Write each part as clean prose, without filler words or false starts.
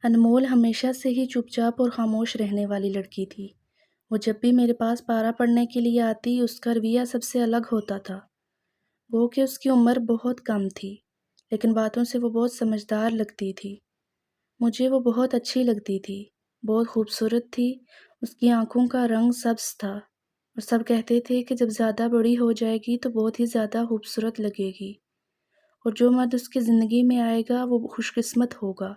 انمول ہمیشہ سے ہی چپ چاپ اور خاموش رہنے والی لڑکی تھی۔ وہ جب بھی میرے پاس پارا پڑھنے کے لیے آتی اس کا رویہ سب سے الگ ہوتا تھا۔ گو کہ اس کی عمر بہت کم تھی، لیکن باتوں سے وہ بہت سمجھدار لگتی تھی۔ مجھے وہ بہت اچھی لگتی تھی، بہت خوبصورت تھی۔ اس کی آنکھوں کا رنگ سبز تھا اور سب کہتے تھے کہ جب زیادہ بڑی ہو جائے گی تو بہت ہی زیادہ خوبصورت لگے گی، اور جو مرد اس کی زندگی میں آئے گا وہ خوش قسمت ہوگا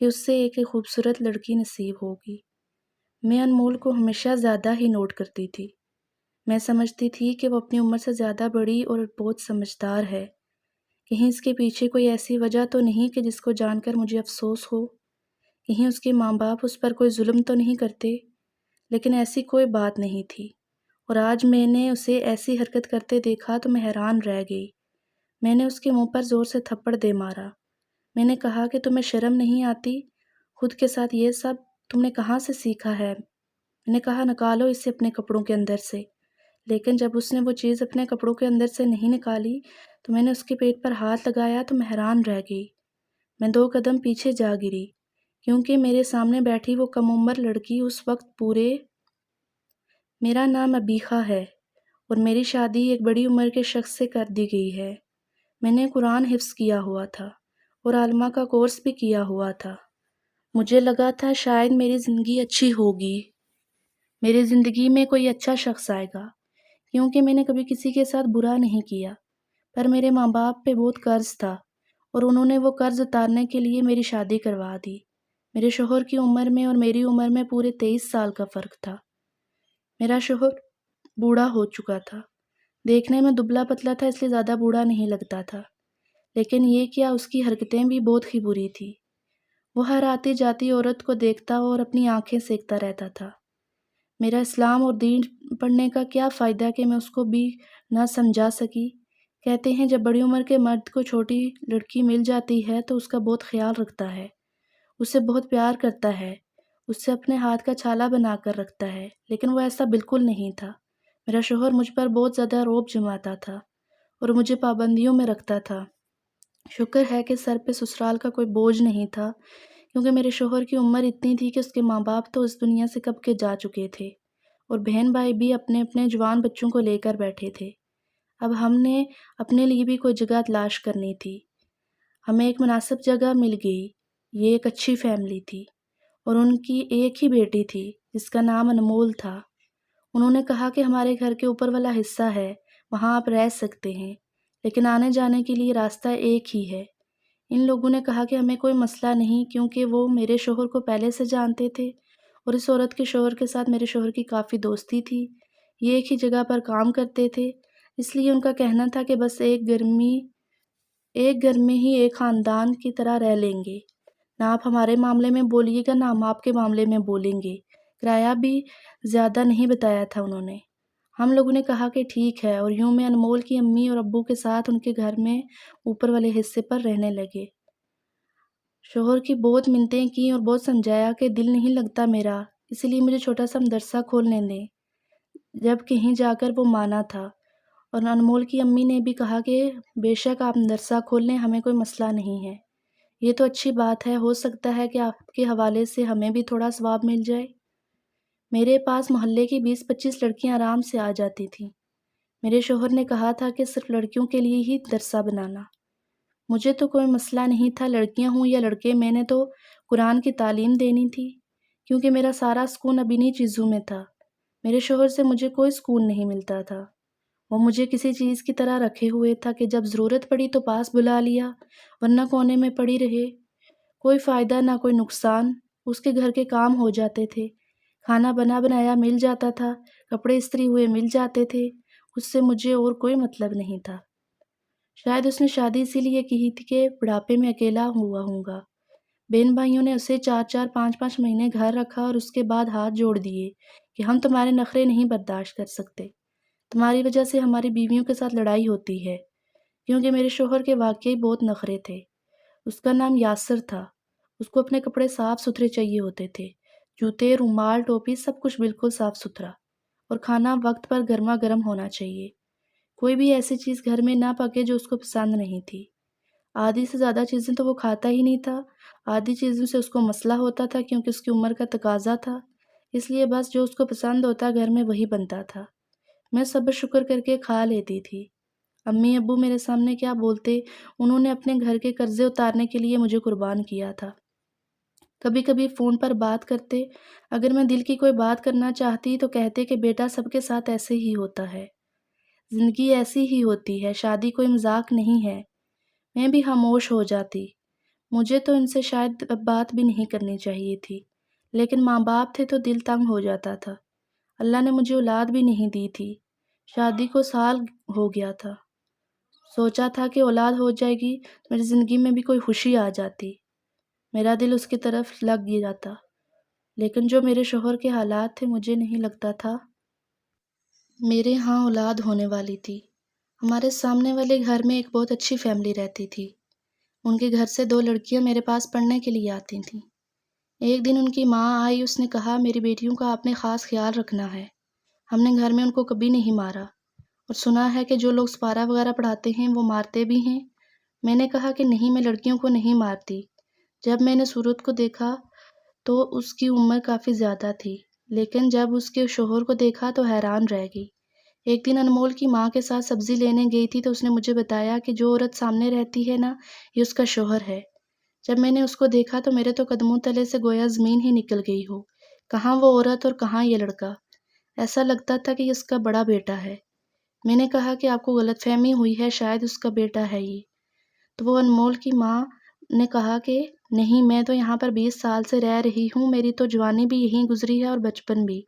کہ اس سے ایک خوبصورت لڑکی نصیب ہوگی۔ میں انمول کو ہمیشہ زیادہ ہی نوٹ کرتی تھی۔ میں سمجھتی تھی کہ وہ اپنی عمر سے زیادہ بڑی اور بہت سمجھدار ہے۔ کہیں اس کے پیچھے کوئی ایسی وجہ تو نہیں کہ جس کو جان کر مجھے افسوس ہو؟ کہیں اس کے ماں باپ اس پر کوئی ظلم تو نہیں کرتے؟ لیکن ایسی کوئی بات نہیں تھی، اور آج میں نے اسے ایسی حرکت کرتے دیکھا تو میں حیران رہ گئی۔ میں نے اس کے منہ پر زور سے تھپڑ دے مارا۔ میں نے کہا کہ تمہیں شرم نہیں آتی؟ خود کے ساتھ یہ سب تم نے کہاں سے سیکھا ہے؟ میں نے کہا نکالو اسے اپنے کپڑوں کے اندر سے، لیکن جب اس نے وہ چیز اپنے کپڑوں کے اندر سے نہیں نکالی تو میں نے اس کے پیٹ پر ہاتھ لگایا تو میں حیران رہ گئی۔ میں 2 قدم پیچھے جا گری، کیونکہ میرے سامنے بیٹھی وہ کم عمر لڑکی اس وقت پورے میرا نام ابیخا ہے اور میری شادی ایک بڑی عمر کے شخص سے کر دی گئی ہے۔ میں نے قرآن حفظ کیا ہوا تھا اور عالمہ کا کورس بھی کیا ہوا تھا۔ مجھے لگا تھا شاید میری زندگی اچھی ہوگی، میری زندگی میں کوئی اچھا شخص آئے گا، کیونکہ میں نے کبھی کسی کے ساتھ برا نہیں کیا۔ پر میرے ماں باپ پہ بہت قرض تھا اور انہوں نے وہ قرض اتارنے کے لیے میری شادی کروا دی۔ میرے شوہر کی عمر میں اور میری عمر میں پورے 23 سال کا فرق تھا۔ میرا شوہر بوڑھا ہو چکا تھا، دیکھنے میں دبلا پتلا تھا اس لیے زیادہ بوڑھا نہیں لگتا تھا، لیکن یہ کیا اس کی حرکتیں بھی بہت ہی بری تھی۔ وہ ہر آتی جاتی عورت کو دیکھتا اور اپنی آنکھیں سینکتا رہتا تھا۔ میرا اسلام اور دین پڑھنے کا کیا فائدہ کہ میں اس کو بھی نہ سمجھا سکی۔ کہتے ہیں جب بڑی عمر کے مرد کو چھوٹی لڑکی مل جاتی ہے تو اس کا بہت خیال رکھتا ہے، اسے بہت پیار کرتا ہے، اس سے اپنے ہاتھ کا چھالا بنا کر رکھتا ہے، لیکن وہ ایسا بالکل نہیں تھا۔ میرا شوہر مجھ پر بہت زیادہ رعب جماتا تھا اور مجھے پابندیوں میں رکھتا تھا۔ شکر ہے کہ سر پہ سسرال کا کوئی بوجھ نہیں تھا، کیونکہ میرے شوہر کی عمر اتنی تھی کہ اس کے ماں باپ تو اس دنیا سے کب کے جا چکے تھے اور بہن بھائی بھی اپنے اپنے جوان بچوں کو لے کر بیٹھے تھے۔ اب ہم نے اپنے لیے بھی کوئی جگہ تلاش کرنی تھی۔ ہمیں ایک مناسب جگہ مل گئی۔ یہ ایک اچھی فیملی تھی اور ان کی ایک ہی بیٹی تھی جس کا نام انمول تھا۔ انہوں نے کہا کہ ہمارے گھر کے اوپر والا حصہ ہے، وہاں آپ رہ سکتے ہیں، لیکن آنے جانے کے لیے راستہ ایک ہی ہے۔ ان لوگوں نے کہا کہ ہمیں کوئی مسئلہ نہیں، کیونکہ وہ میرے شوہر کو پہلے سے جانتے تھے اور اس عورت کے شوہر کے ساتھ میرے شوہر کی کافی دوستی تھی۔ یہ ایک ہی جگہ پر کام کرتے تھے، اس لیے ان کا کہنا تھا کہ بس ایک گھر میں ہی ایک خاندان کی طرح رہ لیں گے۔ نہ آپ ہمارے معاملے میں بولیے گا، نہ ہم آپ کے معاملے میں بولیں گے۔ کرایہ بھی زیادہ نہیں بتایا تھا انہوں نے۔ ہم لوگوں نے کہا کہ ٹھیک ہے، اور یوں میں انمول کی امی اور ابو کے ساتھ ان کے گھر میں اوپر والے حصے پر رہنے لگے۔ شوہر کی بہت منتیں کی اور بہت سمجھایا کہ دل نہیں لگتا میرا، اسی لیے مجھے چھوٹا سا مدرسہ کھولنے دیں۔ جب کہیں جا کر وہ مانا تھا، اور انمول کی امی نے بھی کہا کہ بے شک آپ مدرسہ کھول لیں، ہمیں کوئی مسئلہ نہیں ہے، یہ تو اچھی بات ہے، ہو سکتا ہے کہ آپ کے حوالے سے ہمیں بھی تھوڑا ثواب مل جائے۔ میرے پاس محلے کی 20-25 لڑکیاں آرام سے آ جاتی تھیں۔ میرے شوہر نے کہا تھا کہ صرف لڑکیوں کے لیے ہی مدرسہ بنانا۔ مجھے تو کوئی مسئلہ نہیں تھا، لڑکیاں ہوں یا لڑکے، میں نے تو قرآن کی تعلیم دینی تھی، کیونکہ میرا سارا سکون اب انہی چیزوں میں تھا۔ میرے شوہر سے مجھے کوئی سکون نہیں ملتا تھا، وہ مجھے کسی چیز کی طرح رکھے ہوئے تھا کہ جب ضرورت پڑی تو پاس بلا لیا، ورنہ کونے میں پڑی رہے۔ کوئی فائدہ نہ کوئی نقصان، اس کے گھر کے کام ہو جاتے تھے، کھانا بنا بنایا مل جاتا تھا، کپڑے استری ہوئے مل جاتے تھے، اس سے مجھے اور کوئی مطلب نہیں تھا۔ شاید اس نے شادی اسی لیے کی تھی کہ بڑھاپے میں اکیلا ہوا ہوں گا۔ بہن بھائیوں نے اسے 4-4 5-5 مہینے گھر رکھا اور اس کے بعد ہاتھ جوڑ دیے کہ ہم تمہارے نخرے نہیں برداشت کر سکتے، تمہاری وجہ سے ہماری بیویوں کے ساتھ لڑائی ہوتی ہے، کیونکہ میرے شوہر کے واقعی بہت نخرے تھے۔ اس کا نام یاسر تھا، اس کو اپنے کپڑے صاف ستھرے چاہیے ہوتے تھے، جوتے، رومال، ٹوپی، سب کچھ بالکل صاف ستھرا، اور کھانا وقت پر گرما گرم ہونا چاہیے۔ کوئی بھی ایسی چیز گھر میں نہ پکے جو اس کو پسند نہیں تھی۔ آدھی سے زیادہ چیزیں تو وہ کھاتا ہی نہیں تھا، آدھی چیزوں سے اس کو مسئلہ ہوتا تھا کیونکہ اس کی عمر کا تقاضا تھا، اس لیے بس جو اس کو پسند ہوتا گھر میں وہی بنتا تھا۔ میں صبر شکر کر کے کھا لیتی تھی۔ امی ابو میرے سامنے کیا بولتے، انہوں نے اپنے گھر کے قرضے اتارنے کے لیے مجھے قربان کیا تھا۔ کبھی کبھی فون پر بات کرتے، اگر میں دل کی کوئی بات کرنا چاہتی تو کہتے کہ بیٹا سب کے ساتھ ایسے ہی ہوتا ہے، زندگی ایسی ہی ہوتی ہے، شادی کوئی مذاق نہیں ہے۔ میں بھی خاموش ہو جاتی، مجھے تو ان سے شاید اب بات بھی نہیں کرنی چاہیے تھی، لیکن ماں باپ تھے تو دل تنگ ہو جاتا تھا۔ اللہ نے مجھے اولاد بھی نہیں دی تھی، شادی کو سال ہو گیا تھا، سوچا تھا کہ اولاد ہو جائے گی تو میری زندگی میں بھی کوئی خوشی آ جاتی، میرا دل اس کی طرف لگ گیا جاتا، لیکن جو میرے شوہر کے حالات تھے مجھے نہیں لگتا تھا میرے ہاں اولاد ہونے والی تھی۔ ہمارے سامنے والے گھر میں ایک بہت اچھی فیملی رہتی تھی، ان کے گھر سے 2 لڑکیاں میرے پاس پڑھنے کے لیے آتی تھیں۔ ایک دن ان کی ماں آئی، اس نے کہا میری بیٹیوں کا آپ نے خاص خیال رکھنا ہے، ہم نے گھر میں ان کو کبھی نہیں مارا، اور سنا ہے کہ جو لوگ سپارہ وغیرہ پڑھاتے ہیں وہ مارتے بھی ہیں۔ میں نے کہا کہ نہیں، میں لڑکیوں کو نہیں مارتی۔ جب میں نے صورت کو دیکھا تو اس کی عمر کافی زیادہ تھی، لیکن جب اس کے شوہر کو دیکھا تو حیران رہ گئی۔ ایک دن انمول کی ماں کے ساتھ سبزی لینے گئی تھی تو اس نے مجھے بتایا کہ جو عورت سامنے رہتی ہے نا، یہ اس کا شوہر ہے۔ جب میں نے اس کو دیکھا تو میرے تو قدموں تلے سے گویا زمین ہی نکل گئی ہو، کہاں وہ عورت اور کہاں یہ لڑکا، ایسا لگتا تھا کہ یہ اس کا بڑا بیٹا ہے۔ میں نے کہا کہ آپ کو غلط فہمی ہوئی ہے، شاید اس کا بیٹا ہے یہ۔ تو وہ انمول کی ماں نے کہا کہ نہیں، میں تو یہاں پر 20 سال سے رہ رہی ہوں، میری تو جوانی بھی یہیں گزری ہے اور بچپن بھی،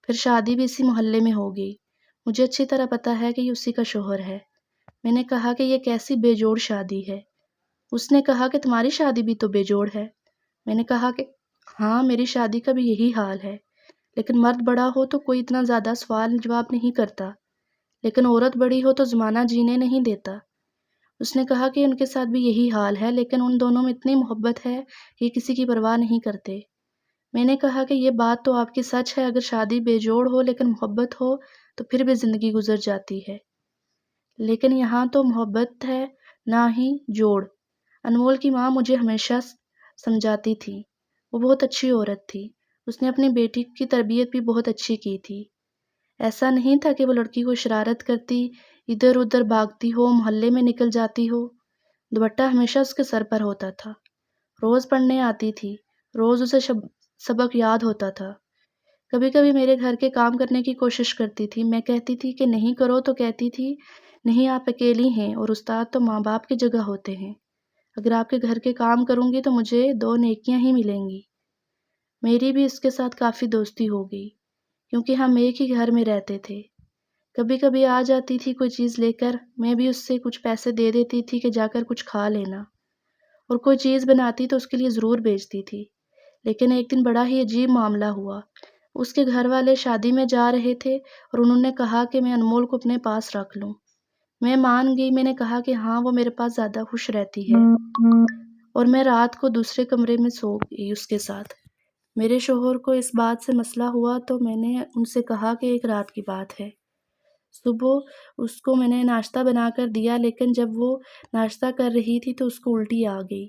پھر شادی بھی اسی محلے میں ہو گئی، مجھے اچھی طرح پتا ہے کہ یہ اسی کا شوہر ہے۔ میں نے کہا کہ یہ کیسی بے جوڑ شادی ہے؟ اس نے کہا کہ تمہاری شادی بھی تو بے جوڑ ہے۔ میں نے کہا کہ ہاں، میری شادی کا بھی یہی حال ہے، لیکن مرد بڑا ہو تو کوئی اتنا زیادہ سوال جواب نہیں کرتا، لیکن عورت بڑی ہو تو زمانہ جینے نہیں دیتا۔ اس نے کہا کہ ان کے ساتھ بھی یہی حال ہے، لیکن ان دونوں میں اتنی محبت ہے کہ کسی کی پرواہ نہیں کرتے۔ میں نے کہا کہ یہ بات تو آپ کی سچ ہے، اگر شادی بے جوڑ ہو لیکن محبت ہو تو پھر بھی زندگی گزر جاتی ہے، لیکن یہاں تو محبت ہے نہ ہی جوڑ۔ انمول کی ماں مجھے ہمیشہ سمجھاتی تھی، وہ بہت اچھی عورت تھی، اس نے اپنی بیٹی کی تربیت بھی بہت اچھی کی تھی۔ ایسا نہیں تھا کہ وہ لڑکی کو شرارت کرتی، ادھر ادھر بھاگتی ہو، محلے میں نکل جاتی ہو۔ دوپٹہ ہمیشہ اس کے سر پر ہوتا تھا، روز پڑھنے آتی تھی، روز اسے سبق یاد ہوتا تھا۔ کبھی کبھی میرے گھر کے کام کرنے کی کوشش کرتی تھی، میں کہتی تھی کہ نہیں کرو تو کہتی تھی نہیں، آپ اکیلی ہیں اور استاد تو ماں باپ کی جگہ ہوتے ہیں، اگر آپ کے گھر کے کام کروں گی تو مجھے 2 نیکیاں ہی ملیں گی۔ میری بھی اس کے ساتھ کافی دوستی ہو گئی، کیونکہ ہم ایک ہی گھر میں رہتے تھے۔ کبھی کبھی آ جاتی تھی کوئی چیز لے کر، میں بھی اس سے کچھ پیسے دے دیتی تھی کہ جا کر کچھ کھا لینا، اور کوئی چیز بناتی تو اس کے لیے ضرور بھیجتی تھی۔ لیکن ایک دن بڑا ہی عجیب معاملہ ہوا، اس کے گھر والے شادی میں جا رہے تھے اور انہوں نے کہا کہ میں انمول کو اپنے پاس رکھ لوں۔ میں مان گئی، میں نے کہا کہ ہاں، وہ میرے پاس زیادہ خوش رہتی ہے، اور میں رات کو دوسرے کمرے میں سو گئی اس کے ساتھ۔ میرے شوہر کو اس بات سے مسئلہ ہوا تو میں نے ان سے کہا کہ ایک رات کی بات ہے۔ صبح اس کو میں نے ناشتہ بنا کر دیا، لیکن جب وہ ناشتہ کر رہی تھی تو اس کو الٹی آ گئی۔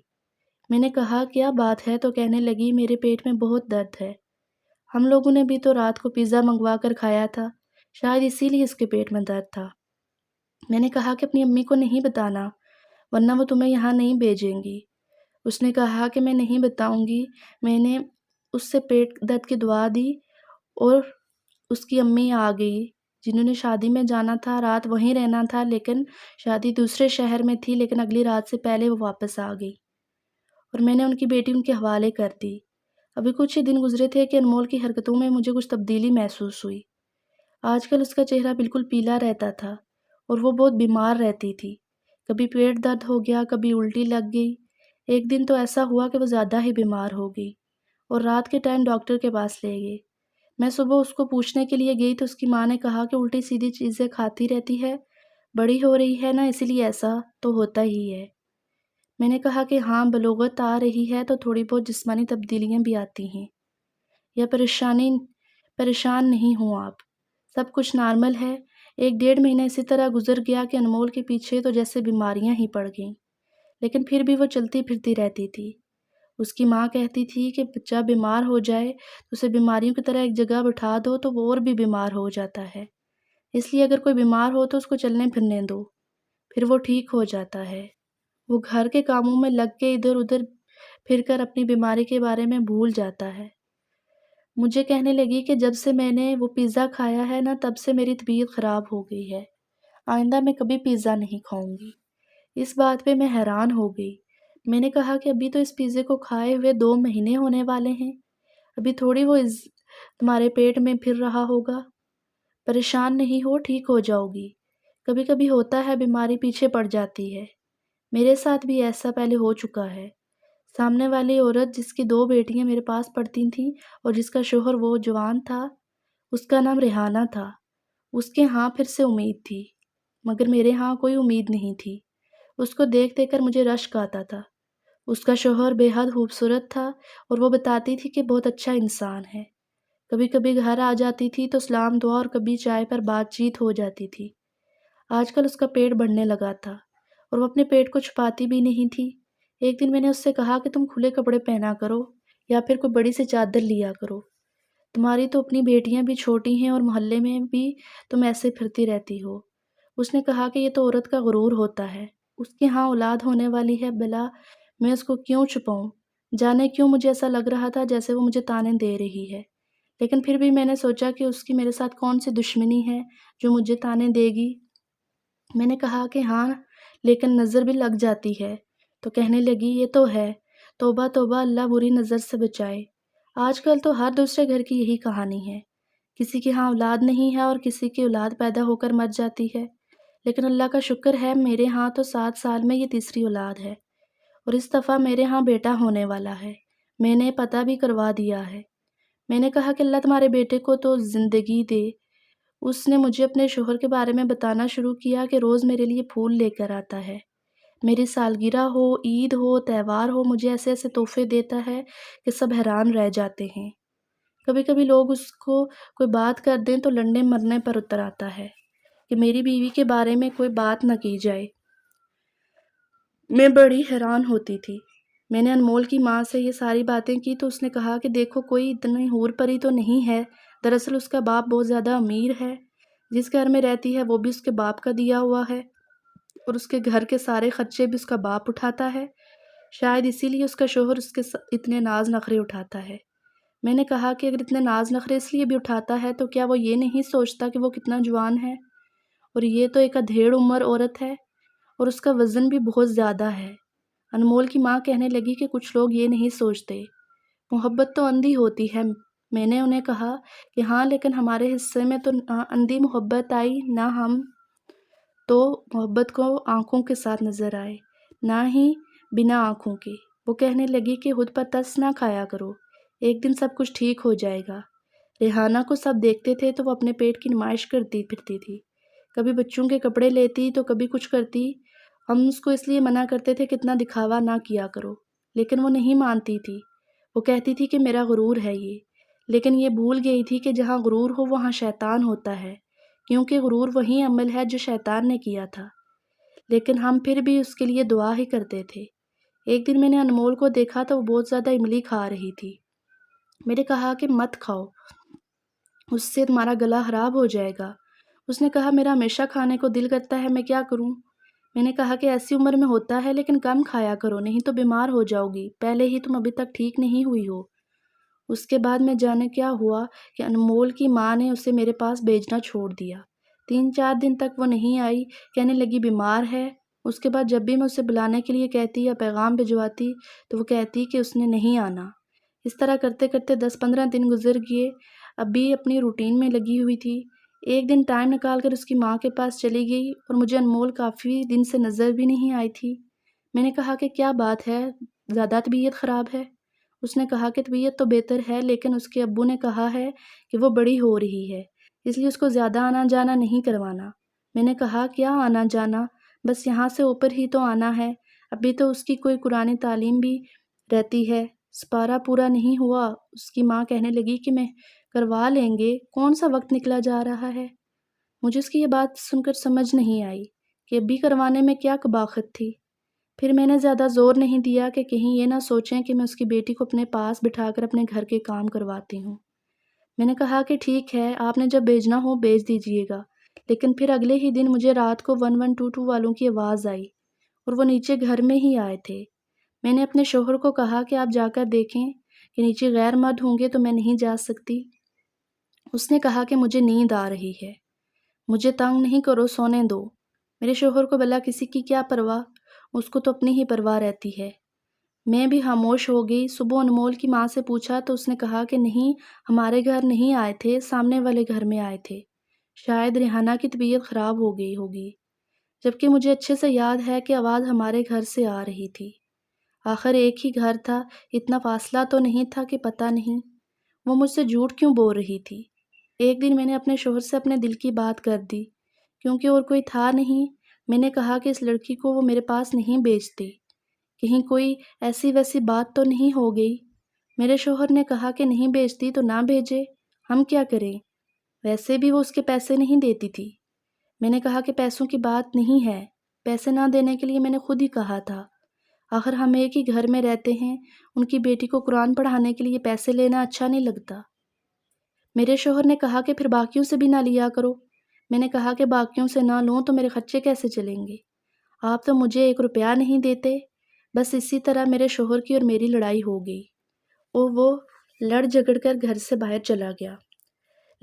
میں نے کہا کیا بات ہے؟ تو کہنے لگی میرے پیٹ میں بہت درد ہے، ہم لوگوں نے بھی تو رات کو پیزا منگوا کر کھایا تھا، شاید اسی لیے اس کے پیٹ میں درد تھا۔ میں نے کہا کہ اپنی امی کو نہیں بتانا، ورنہ وہ تمہیں یہاں نہیں بھیجیں گی۔ اس نے کہا کہ میں نہیں بتاؤں گی۔ میں نے اس سے پیٹ درد کی دوا دی اور اس کی امی آ گئی، جنہوں نے شادی میں جانا تھا، رات وہیں رہنا تھا، لیکن شادی دوسرے شہر میں تھی، لیکن اگلی رات سے پہلے وہ واپس آ گئی، اور میں نے ان کی بیٹی ان کے حوالے کر دی۔ ابھی کچھ ہی دن گزرے تھے کہ انمول کی حرکتوں میں مجھے کچھ تبدیلی محسوس ہوئی۔ آج کل اس کا چہرہ بالکل پیلا رہتا تھا اور وہ بہت بیمار رہتی تھی، کبھی پیٹ درد ہو گیا، کبھی الٹی لگ گئی۔ ایک دن تو ایسا ہوا کہ وہ زیادہ ہی بیمار ہو گئی اور رات کے ٹائم ڈاکٹر کے پاس لے گئے۔ میں صبح اس کو پوچھنے کے لیے گئی تو اس کی ماں نے کہا کہ الٹی سیدھی چیزیں کھاتی رہتی ہے، بڑی ہو رہی ہے نا، اسی لیے ایسا تو ہوتا ہی ہے۔ میں نے کہا کہ ہاں، بلوغت آ رہی ہے تو تھوڑی بہت جسمانی تبدیلیاں بھی آتی ہیں، یا پریشان نہیں ہوں آپ، سب کچھ نارمل ہے۔ 1 ڈیڑھ مہینہ اسی طرح گزر گیا کہ انمول کے پیچھے تو جیسے بیماریاں ہی پڑ گئیں، لیکن پھر بھی وہ چلتی پھرتی رہتی تھی۔ اس کی ماں کہتی تھی کہ بچہ بیمار ہو جائے تو اسے بیماریوں کی طرح ایک جگہ بٹھا دو تو وہ اور بھی بیمار ہو جاتا ہے، اس لیے اگر کوئی بیمار ہو تو اس کو چلنے پھرنے دو، پھر وہ ٹھیک ہو جاتا ہے۔ وہ گھر کے کاموں میں لگ کے ادھر ادھر پھر کر اپنی بیماری کے بارے میں بھول جاتا ہے۔ مجھے کہنے لگی کہ جب سے میں نے وہ پیزا کھایا ہے نا تب سے میری طبیعت خراب ہو گئی ہے، آئندہ میں کبھی پیزا نہیں کھاؤں گی۔ اس بات پہ میں حیران ہو گئی۔ میں نے کہا کہ ابھی تو اس پیزے کو کھائے ہوئے 2 مہینے ہونے والے ہیں، ابھی تھوڑی وہ تمہارے پیٹ میں پھر رہا ہوگا۔ پریشان نہیں ہو، ٹھیک ہو جاؤ گی۔ کبھی کبھی ہوتا ہے بیماری پیچھے پڑ جاتی ہے، میرے ساتھ بھی ایسا پہلے ہو چکا ہے۔ سامنے والی عورت جس کی 2 بیٹیاں میرے پاس پڑھتی تھیں اور جس کا شوہر وہ جوان تھا، اس کا نام ریحانہ تھا۔ اس کے ہاں پھر سے امید تھی، مگر میرے ہاں کوئی امید نہیں تھی۔ اس کو دیکھ دیکھ کر مجھے رشک آتا تھا۔ اس کا شوہر بے حد خوبصورت تھا اور وہ بتاتی تھی کہ بہت اچھا انسان ہے۔ کبھی کبھی گھر آ جاتی تھی تو سلام دعا اور کبھی چائے پر بات چیت ہو جاتی تھی۔ آج کل اس کا پیٹ بڑھنے لگا تھا اور وہ اپنے پیٹ کو چھپاتی بھی نہیں تھی۔ ایک دن میں نے اس سے کہا کہ تم کھلے کپڑے پہنا کرو یا پھر کوئی بڑی سی چادر لیا کرو، تمہاری تو اپنی بیٹیاں بھی چھوٹی ہیں اور محلے میں بھی تم ایسے پھرتی رہتی ہو۔ اس نے کہا کہ یہ تو عورت کا غرور ہوتا ہے، اس کے ہاں اولاد ہونے والی ہے، بلا میں اس کو کیوں چھپاؤں؟ جانے کیوں مجھے ایسا لگ رہا تھا جیسے وہ مجھے تانے دے رہی ہے، لیکن پھر بھی میں نے سوچا کہ اس کی میرے ساتھ کون سی دشمنی ہے جو مجھے تانے دے گی۔ میں نے کہا کہ ہاں لیکن نظر بھی لگ جاتی ہے، تو کہنے لگی یہ تو ہے، توبہ توبہ، اللہ بری نظر سے بچائے۔ آج کل تو ہر دوسرے گھر کی یہی کہانی ہے، کسی کے ہاں اولاد نہیں ہے اور کسی کی اولاد پیدا ہو کر مر جاتی ہے، لیکن اللہ کا شکر ہے میرے ہاں تو 7 سال میں یہ تیسری اولاد ہے اور اس دفعہ میرے ہاں بیٹا ہونے والا ہے۔ میں نے پتہ بھی کروا دیا ہے۔ میں نے کہا کہ اللہ تمہارے بیٹے کو تو زندگی دے۔ اس نے مجھے اپنے شوہر کے بارے میں بتانا شروع کیا کہ روز میرے لیے پھول لے کر آتا ہے، میری سالگرہ ہو، عید ہو، تہوار ہو، مجھے ایسے ایسے تحفے دیتا ہے کہ سب حیران رہ جاتے ہیں۔ کبھی کبھی لوگ اس کو کوئی بات کر دیں تو لڑنے مرنے پر اتر آتا ہے کہ میری بیوی کے بارے میں کوئی بات نہ کی جائے۔ میں بڑی حیران ہوتی تھی۔ میں نے انمول کی ماں سے یہ ساری باتیں کی تو اس نے کہا کہ دیکھو کوئی اتنی حور پری تو نہیں ہے، دراصل اس کا باپ بہت زیادہ امیر ہے، جس گھر میں رہتی ہے وہ بھی اس کے باپ کا دیا ہوا ہے اور اس کے گھر کے سارے خرچے بھی اس کا باپ اٹھاتا ہے، شاید اسی لیے اس کا شوہر اس کے اتنے ناز نخرے اٹھاتا ہے۔ میں نے کہا کہ اگر اتنے ناز نخرے اس لیے بھی اٹھاتا ہے تو کیا وہ یہ نہیں سوچتا کہ وہ کتنا جوان ہے اور یہ تو ایک ادھیڑ عمر عورت ہے اور اس کا وزن بھی بہت زیادہ ہے۔ انمول کی ماں کہنے لگی کہ کچھ لوگ یہ نہیں سوچتے، محبت تو اندھی ہوتی ہے۔ میں نے انہیں کہا کہ ہاں لیکن ہمارے حصے میں تو نہ اندھی محبت آئی، نہ ہم تو محبت کو آنکھوں کے ساتھ نظر آئے، نہ ہی بنا آنکھوں کے۔ وہ کہنے لگی کہ خود پر ترس نہ کھایا کرو، ایک دن سب کچھ ٹھیک ہو جائے گا۔ ریحانہ کو سب دیکھتے تھے تو وہ اپنے پیٹ کی نمائش کرتی پھرتی تھی، کبھی بچوں کے کپڑے لیتی تو کبھی کچھ کرتی۔ ہم اس کو اس لیے منع کرتے تھے کہ اتنا دکھاوا نہ کیا کرو، لیکن وہ نہیں مانتی تھی۔ وہ کہتی تھی کہ میرا غرور ہے یہ، لیکن یہ بھول گئی تھی کہ جہاں غرور ہو وہاں شیطان ہوتا ہے، کیونکہ غرور وہی عمل ہے جو شیطان نے کیا تھا، لیکن ہم پھر بھی اس کے لیے دعا ہی کرتے تھے۔ ایک دن میں نے انمول کو دیکھا تو وہ بہت زیادہ املی کھا رہی تھی۔ میں نے کہا کہ مت کھاؤ، اس سے تمہارا گلا خراب ہو جائے گا۔ اس نے کہا میرا ہمیشہ کھانے کو دل کرتا ہے، میں کیا کروں؟ میں نے کہا کہ ایسی عمر میں ہوتا ہے لیکن کم کھایا کرو، نہیں تو بیمار ہو جاؤ گی، پہلے ہی تم ابھی تک ٹھیک نہیں ہوئی ہو۔ اس کے بعد میں جانے کیا ہوا کہ انمول کی ماں نے اسے میرے پاس بھیجنا چھوڑ دیا۔ 3-4 دن تک وہ نہیں آئی، کہنے لگی بیمار ہے۔ اس کے بعد جب بھی میں اسے بلانے کے لیے کہتی یا پیغام بھجواتی تو وہ کہتی کہ اس نے نہیں آنا۔ اس طرح کرتے کرتے 10-15 دن گزر گئے، اب بھی اپنی روٹین میں لگی ہوئی تھی۔ ایک دن ٹائم نکال کر اس کی ماں کے پاس چلی گئی اور مجھے انمول کافی دن سے نظر بھی نہیں آئی تھی۔ میں نے کہا کہ کیا بات ہے، زیادہ طبیعت خراب ہے؟ اس نے کہا کہ طبیعت تو بہتر ہے لیکن اس کے ابو نے کہا ہے کہ وہ بڑی ہو رہی ہے، اس لیے اس کو زیادہ آنا جانا نہیں کروانا۔ میں نے کہا کیا آنا جانا، بس یہاں سے اوپر ہی تو آنا ہے، ابھی تو اس کی کوئی قرآنی تعلیم بھی رہتی ہے، سپارہ پورا نہیں ہوا۔ اس کی ماں کہنے لگی کہ میں کروا لیں گے، کون سا وقت نکلا جا رہا ہے؟ مجھے اس کی یہ بات سن کر سمجھ نہیں آئی کہ ابھی کروانے میں کیا قباحت تھی۔ پھر میں نے زیادہ زور نہیں دیا کہ کہیں یہ نہ سوچیں کہ میں اس کی بیٹی کو اپنے پاس بٹھا کر اپنے گھر کے کام کرواتی ہوں۔ میں نے کہا کہ ٹھیک ہے، آپ نے جب بھیجنا ہو بھیج دیجیے گا، لیکن پھر اگلے ہی دن مجھے رات کو 1122 والوں کی آواز آئی اور وہ نیچے گھر میں ہی آئے تھے۔ میں نے اپنے شوہر کو کہا کہ آپ جا کر دیکھیں کہ نیچے غیر مرد ہوں گے تو میں نہیں جا سکتی۔ اس نے کہا کہ مجھے نیند آ رہی ہے، مجھے تنگ نہیں کرو، سونے دو۔ میرے شوہر کو بلا کسی کی کیا پرواہ، اس کو تو اپنی ہی پرواہ رہتی ہے۔ میں بھی خاموش ہو گئی۔ صبح انمول کی ماں سے پوچھا تو اس نے کہا کہ نہیں، ہمارے گھر نہیں آئے تھے، سامنے والے گھر میں آئے تھے، شاید ریحانہ کی طبیعت خراب ہو گئی ہوگی، جبکہ مجھے اچھے سے یاد ہے کہ آواز ہمارے گھر سے آ رہی تھی۔ آخر ایک ہی گھر تھا، اتنا فاصلہ تو نہیں تھا کہ پتہ نہیں۔ وہ مجھ سے جھوٹ کیوں بول رہی تھی؟ ایک دن میں نے اپنے شوہر سے اپنے دل کی بات کر دی، کیونکہ اور کوئی تھا نہیں۔ میں نے کہا کہ اس لڑکی کو وہ میرے پاس نہیں بھیجتے، کہیں کوئی ایسی ویسی بات تو نہیں ہو گئی۔ میرے شوہر نے کہا کہ نہیں بھیجتی تو نہ بھیجے، ہم کیا کریں، ویسے بھی وہ اس کے پیسے نہیں دیتی تھی۔ میں نے کہا کہ پیسوں کی بات نہیں ہے، پیسے نہ دینے کے لیے میں نے خود ہی کہا تھا، آخر ہم ایک ہی گھر میں رہتے ہیں، ان کی بیٹی کو قرآن پڑھانے کے لیے پیسے لینا اچھا نہیں لگتا۔ میرے شوہر نے کہا کہ پھر باقیوں سے بھی نہ لیا کرو۔ میں نے کہا کہ باقیوں سے نہ لوں تو میرے خرچے کیسے چلیں گے، آپ تو مجھے 1 روپیہ نہیں دیتے۔ بس اسی طرح میرے شوہر کی اور میری لڑائی ہو گئی اور وہ لڑ جھگڑ کر گھر سے باہر چلا گیا۔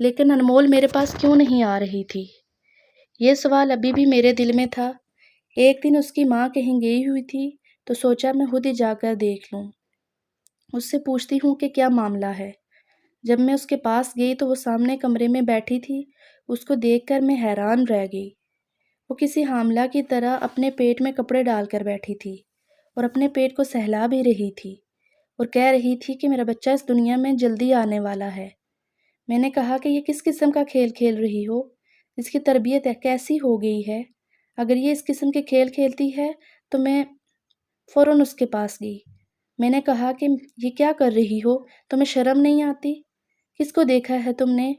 لیکن انمول میرے پاس کیوں نہیں آ رہی تھی، یہ سوال ابھی بھی میرے دل میں تھا۔ ایک دن اس کی ماں کہیں گئی ہوئی تھی تو سوچا میں خود ہی جا کر دیکھ لوں، اس سے پوچھتی ہوں کہ کیا معاملہ ہے۔ جب میں اس کے پاس گئی تو وہ سامنے کمرے میں بیٹھی تھی۔ اس کو دیکھ کر میں حیران رہ گئی۔ وہ کسی حاملہ کی طرح اپنے پیٹ میں کپڑے ڈال کر بیٹھی تھی اور اپنے پیٹ کو سہلا بھی رہی تھی اور کہہ رہی تھی کہ میرا بچہ اس دنیا میں جلدی آنے والا ہے۔ میں نے کہا کہ یہ کس قسم کا کھیل کھیل رہی ہو، اس کی تربیت کیسی ہو گئی ہے؟ اگر یہ اس قسم کے کھیل کھیلتی ہے تو میں فوراً اس کے پاس گئی۔ میں نے کہا کہ یہ کیا کر رہی ہو، تمہیں شرم نہیں آتی؟ کس کو دیکھا ہے تم نے؟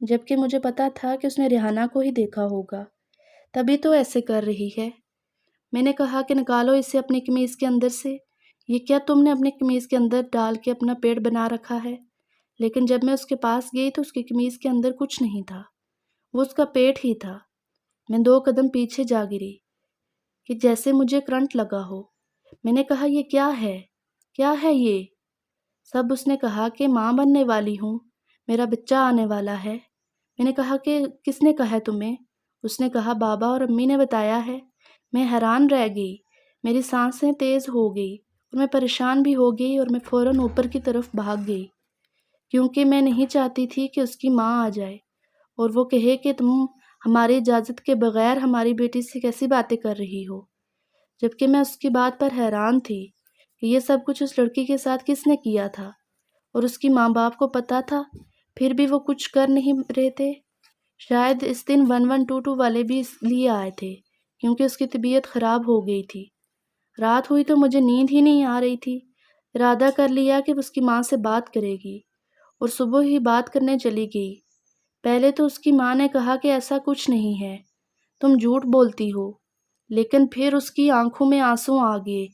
جبکہ مجھے پتا تھا کہ اس نے ریحانہ کو ہی دیکھا ہوگا، تبھی تو ایسے کر رہی ہے۔ میں نے کہا کہ نکالو اسے اپنی قمیض کے اندر سے، یہ کیا تم نے اپنی قمیض کے اندر ڈال کے اپنا پیٹ بنا رکھا ہے؟ لیکن جب میں اس کے پاس گئی تو اس کی قمیض کے اندر کچھ نہیں تھا، وہ اس کا پیٹ ہی تھا۔ میں 2 قدم پیچھے جا گری کہ جیسے مجھے کرنٹ لگا ہو۔ میں نے کہا یہ کیا ہے، کیا ہے یہ سب؟ اس نے کہا کہ ماں بننے والی ہوں، میرا بچہ آنے والا ہے۔ میں نے کہا کہ کس نے کہا ہے تمہیں؟ اس نے کہا بابا اور امی نے بتایا ہے۔ میں حیران رہ گئی، میری سانسیں تیز ہو گئی اور میں پریشان بھی ہو گئی اور میں فوراً اوپر کی طرف بھاگ گئی، کیونکہ میں نہیں چاہتی تھی کہ اس کی ماں آ جائے اور وہ کہے کہ تم ہماری اجازت کے بغیر ہماری بیٹی سے کیسی باتیں کر رہی ہو۔ جبکہ میں اس کی بات پر حیران تھی کہ یہ سب کچھ اس لڑکی کے ساتھ کس نے کیا تھا اور اس کی ماں باپ کو پتا تھا، پھر بھی وہ کچھ کر نہیں رہے تھے۔ شاید اس دن 1122 والے بھی اس لیے آئے تھے کیونکہ اس کی طبیعت خراب ہو گئی تھی۔ رات ہوئی تو مجھے نیند ہی نہیں آ رہی تھی۔ ارادہ کر لیا کہ اس کی ماں سے بات کرے گی اور صبح ہی بات کرنے چلی گئی۔ پہلے تو اس کی ماں نے کہا کہ ایسا کچھ نہیں ہے، تم جھوٹ بولتی ہو، لیکن پھر اس کی آنکھوں میں آنسو آ گئے۔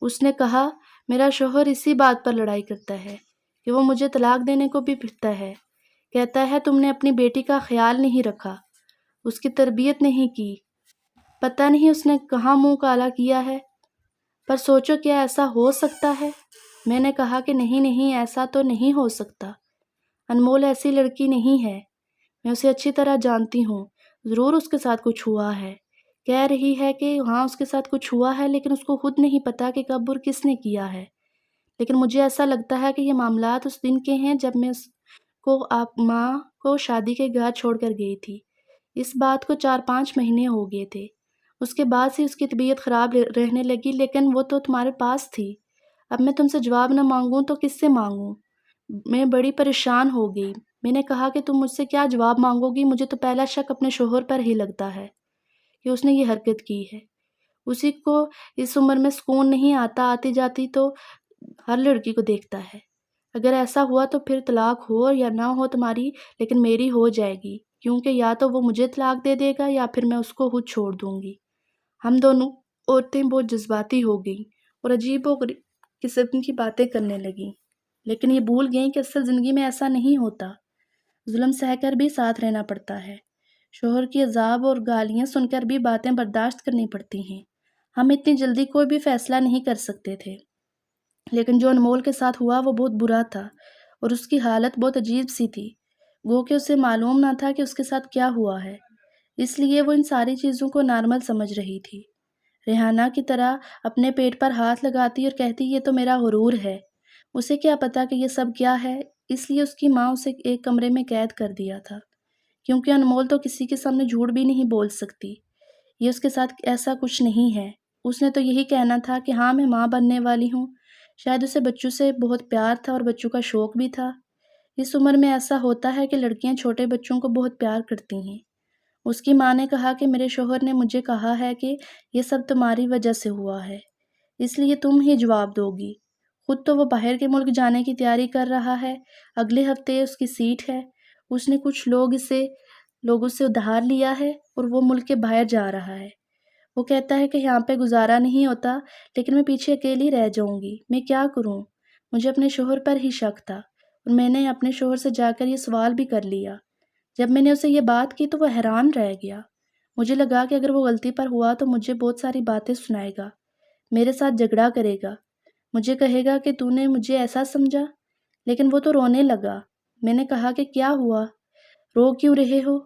اس نے کہا میرا شوہر اسی بات پر لڑائی کرتا ہے کہ وہ مجھے طلاق دینے کو بھی پھرتا ہے، کہتا ہے تم نے اپنی بیٹی کا خیال نہیں رکھا، اس کی تربیت نہیں کی، پتہ نہیں اس نے کہاں منہ کالا کیا ہے۔ پر سوچو کیا ایسا ہو سکتا ہے؟ میں نے کہا کہ نہیں نہیں، ایسا تو نہیں ہو سکتا، انمول ایسی لڑکی نہیں ہے، میں اسے اچھی طرح جانتی ہوں، ضرور اس کے ساتھ کچھ ہوا ہے۔ کہہ رہی ہے کہ ہاں اس کے ساتھ کچھ ہوا ہے، لیکن اس کو خود نہیں پتا کہ کب اور کس نے کیا ہے۔ لیکن مجھے ایسا لگتا ہے کہ یہ معاملات اس دن کے ہیں جب میں اس کو ماں کو شادی کے گھر چھوڑ کر گئی تھی۔ اس بات کو 4-5 مہینے ہو گئے تھے۔ اس کے بعد سے اس کی طبیعت خراب رہنے لگی، لیکن وہ تو تمہارے پاس تھی۔ اب میں تم سے جواب نہ مانگوں تو کس سے مانگوں؟ میں بڑی پریشان ہو گئی۔ میں نے کہا کہ تم مجھ سے کیا جواب مانگو گی؟ مجھے تو پہلا شک اپنے شوہر پر ہی لگتا ہے کہ اس نے یہ حرکت کی ہے۔ اسی کو اس عمر میں سکون نہیں آتا، آتی جاتی تو ہر لڑکی کو دیکھتا ہے۔ اگر ایسا ہوا تو پھر طلاق ہو یا نہ ہو تمہاری، لیکن میری ہو جائے گی، کیونکہ یا تو وہ مجھے طلاق دے دے گا یا پھر میں اس کو خود چھوڑ دوں گی۔ ہم دونوں عورتیں بہت جذباتی ہو گئیں اور عجیب و غریب قسم کی باتیں کرنے لگیں، لیکن یہ بھول گئیں کہ اصل زندگی میں ایسا نہیں ہوتا۔ ظلم سہ کر بھی ساتھ رہنا پڑتا ہے، شوہر کی عذاب اور گالیاں سن کر بھی باتیں برداشت کرنی پڑتی ہیں۔ ہم اتنی جلدی کوئی بھی فیصلہ نہیں کر سکتے تھے، لیکن جو انمول کے ساتھ ہوا وہ بہت برا تھا اور اس کی حالت بہت عجیب سی تھی، گو کہ اسے معلوم نہ تھا کہ اس کے ساتھ کیا ہوا ہے، اس لیے وہ ان ساری چیزوں کو نارمل سمجھ رہی تھی۔ ریحانہ کی طرح اپنے پیٹ پر ہاتھ لگاتی اور کہتی یہ تو میرا غرور ہے، اسے کیا پتا کہ یہ سب کیا ہے، اس لیے اس کی ماں اسے ایک کمرے میں قید کر دیا تھا، کیونکہ انمول تو کسی کے سامنے جھوٹ بھی نہیں بول سکتی، یہ اس کے ساتھ ایسا کچھ نہیں ہے، اس نے تو یہی کہنا تھا کہ ہاں میں ماں بننے والی ہوں، شاید اسے بچوں سے بہت پیار تھا اور بچوں کا شوق بھی تھا، اس عمر میں ایسا ہوتا ہے کہ لڑکیاں چھوٹے بچوں کو بہت پیار کرتی ہیں۔ اس کی ماں نے کہا کہ میرے شوہر نے مجھے کہا ہے کہ یہ سب تمہاری وجہ سے ہوا ہے، اس لیے تم ہی جواب دو گی، خود تو وہ باہر کے ملک جانے کی تیاری کر رہا ہے، اگلے ہفتے اس کی سیٹ ہے، اس نے کچھ لوگوں سے ادھار لیا ہے اور وہ ملک کے باہر جا رہا ہے، وہ کہتا ہے کہ یہاں پہ گزارا نہیں ہوتا، لیکن میں پیچھے اکیلی رہ جاؤں گی، میں کیا کروں؟ مجھے اپنے شوہر پر ہی شک تھا اور میں نے اپنے شوہر سے جا کر یہ سوال بھی کر لیا۔ جب میں نے اسے یہ بات کی تو وہ حیران رہ گیا، مجھے لگا کہ اگر وہ غلطی پر ہوا تو مجھے بہت ساری باتیں سنائے گا، میرے ساتھ جھگڑا کرے گا، مجھے کہے گا کہ تو نے مجھے ایسا سمجھا، لیکن وہ تو رونے لگا۔ میں نے کہا کہ کیا ہوا؟ رو کیوں رہے ہو؟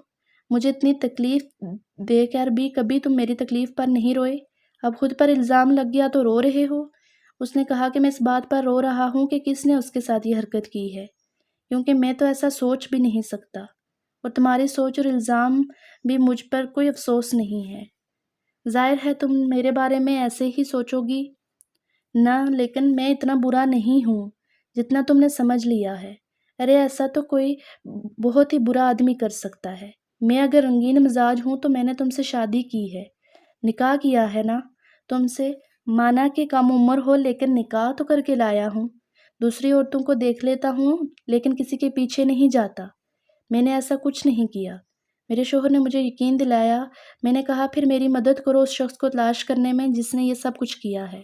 مجھے اتنی تکلیف دے کر بھی کبھی تم میری تکلیف پر نہیں روئے، اب خود پر الزام لگ گیا تو رو رہے ہو؟ اس نے کہا کہ میں اس بات پر رو رہا ہوں کہ کس نے اس کے ساتھ یہ حرکت کی ہے، کیونکہ میں تو ایسا سوچ بھی نہیں سکتا، اور تمہاری سوچ اور الزام بھی مجھ پر کوئی افسوس نہیں ہے۔ ظاہر ہے تم میرے بارے میں ایسے ہی سوچو گی نہ، لیکن میں اتنا برا نہیں ہوں جتنا تم نے سمجھ لیا ہے۔ ارے ایسا تو کوئی بہت ہی برا آدمی کر سکتا ہے، میں اگر رنگین مزاج ہوں تو میں نے تم سے شادی کی ہے، نکاح کیا ہے نا تم سے، مانا کہ کم عمر ہو لیکن نکاح تو کر کے لایا ہوں، دوسری عورتوں کو دیکھ لیتا ہوں لیکن کسی کے پیچھے نہیں جاتا، میں نے ایسا کچھ نہیں کیا۔ میرے شوہر نے مجھے یقین دلایا، میں نے کہا پھر میری مدد کرو اس شخص کو تلاش کرنے میں جس نے یہ سب کچھ کیا ہے۔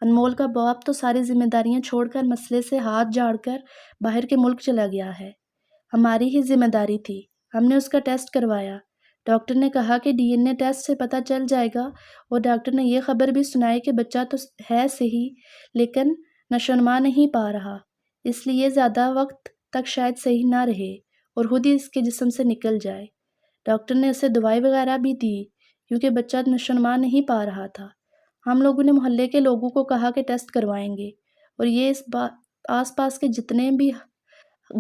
انمول کا باپ تو ساری ذمہ داریاں چھوڑ کر مسئلے سے ہاتھ جھاڑ کر باہر کے ملک چلا گیا ہے، ہماری ہی ذمہ داری تھی، ہم نے اس کا ٹیسٹ کروایا، ڈاکٹر نے کہا کہ ڈی این اے ٹیسٹ سے پتہ چل جائے گا، اور ڈاکٹر نے یہ خبر بھی سنائی کہ بچہ تو ہے صحیح لیکن نشو و نما نہیں پا رہا، اس لیے زیادہ وقت تک شاید صحیح نہ رہے اور خود ہی اس کے جسم سے نکل جائے۔ ڈاکٹر نے اسے دوائی وغیرہ بھی دی کیونکہ بچہ نشو و نما نہیں پا رہا تھا۔ ہم لوگوں نے محلے کے لوگوں کو کہا کہ ٹیسٹ کروائیں گے، اور یہ آس پاس کے جتنے بھی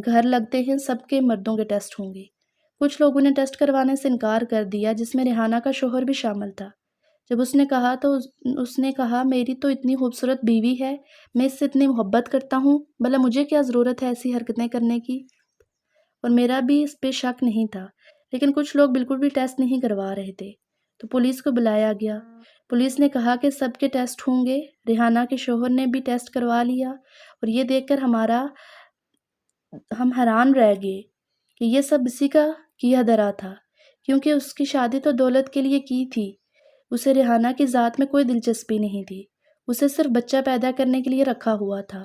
گھر لگتے ہیں سب کے مردوں کے ٹیسٹ ہوں گے۔ کچھ لوگوں نے ٹیسٹ کروانے سے انکار کر دیا جس میں ریحانہ کا شوہر بھی شامل تھا۔ جب اس نے کہا تو اس نے کہا میری تو اتنی خوبصورت بیوی ہے، میں اس سے اتنی محبت کرتا ہوں، بھلا مجھے کیا ضرورت ہے ایسی حرکتیں کرنے کی؟ اور میرا بھی اس پہ شک نہیں تھا، لیکن کچھ لوگ بالکل بھی ٹیسٹ نہیں کروا رہے تھے، تو پولیس کو بلایا گیا۔ پولیس نے کہا کہ سب کے ٹیسٹ ہوں گے، ریحانہ کے شوہر نے بھی ٹیسٹ کروا لیا، اور یہ دیکھ کر ہم حیران رہ گئے کہ یہ سب اسی کا کیا دھرا تھا، کیونکہ اس کی شادی تو دولت کے لیے کی تھی، اسے ریحانہ کی ذات میں کوئی دلچسپی نہیں تھی، اسے صرف بچہ پیدا کرنے کے لیے رکھا ہوا تھا،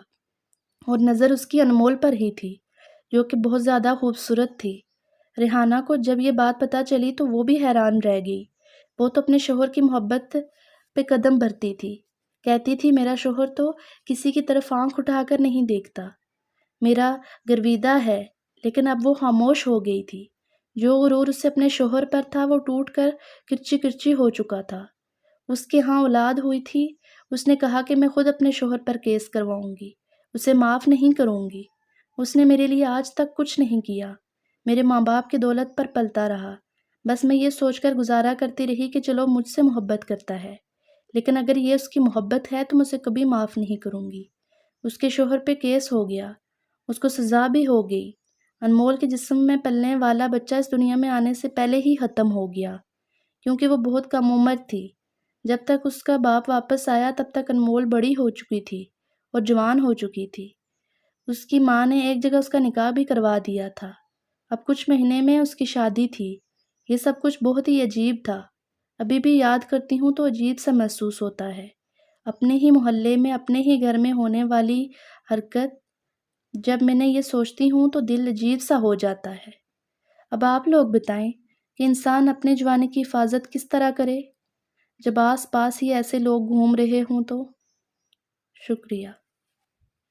اور نظر اس کی انمول پر ہی تھی جو کہ بہت زیادہ خوبصورت تھی۔ ریحانہ کو جب یہ بات پتہ چلی تو وہ بھی حیران رہ گئی، وہ تو اپنے شوہر کی محبت پہ قدم بھرتی تھی، کہتی تھی میرا شوہر تو کسی کی طرف آنکھ اٹھا کر نہیں دیکھتا، میرا گرویدہ ہے، لیکن اب وہ خاموش ہو گئی تھی، جو غرور اس سے اپنے شوہر پر تھا وہ ٹوٹ کر کرچی کرچی ہو چکا تھا۔ اس کے ہاں اولاد ہوئی تھی، اس نے کہا کہ میں خود اپنے شوہر پر کیس کرواؤں گی، اسے معاف نہیں کروں گی، اس نے میرے لیے آج تک کچھ نہیں کیا، میرے ماں باپ کی دولت پر پلتا رہا، بس میں یہ سوچ کر گزارا کرتی رہی کہ چلو مجھ سے محبت کرتا ہے، لیکن اگر یہ اس کی محبت ہے تو میں اسے کبھی معاف نہیں کروں گی۔ اس کے شوہر پہ کیس ہو گیا، اس کو سزا بھی ہو گئی، انمول کے جسم میں پلنے والا بچہ اس دنیا میں آنے سے پہلے ہی ختم ہو گیا، کیونکہ وہ بہت کم عمر تھی۔ جب تک اس کا باپ واپس آیا تب تک انمول بڑی ہو چکی تھی اور جوان ہو چکی تھی، اس کی ماں نے ایک جگہ اس کا نکاح بھی کروا دیا تھا، اب کچھ مہینے میں اس کی شادی تھی۔ یہ سب کچھ بہت ہی عجیب تھا، ابھی بھی یاد کرتی ہوں تو عجیب سا محسوس ہوتا ہے، اپنے ہی محلے میں، اپنے ہی گھر میں ہونے والی حرکت، جب میں یہ سوچتی ہوں تو دل عجیب سا ہو جاتا ہے۔ اب آپ لوگ بتائیں کہ انسان اپنے جوانے کی حفاظت کس طرح کرے جب آس پاس ہی ایسے لوگ گھوم رہے ہوں تو؟ شکریہ۔